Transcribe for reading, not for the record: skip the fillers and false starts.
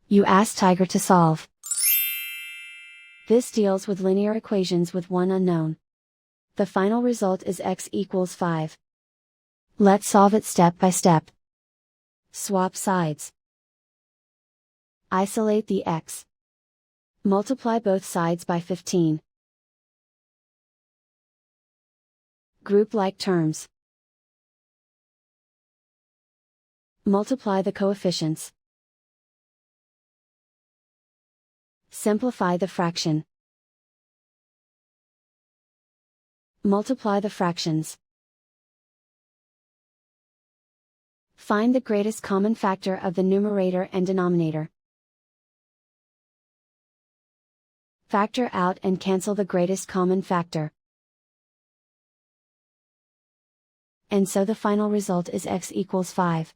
You ask Tiger to solve. This deals with linear equations with one unknown. The final result is x equals 5. Let's solve it step by step. Swap sides. Isolate the x. Multiply both sides by 15. Group like terms. Multiply the coefficients. Simplify the fraction. Multiply the fractions. Find the greatest common factor of the numerator and denominator. Factor out and cancel the greatest common factor. And so the final result is x equals 5.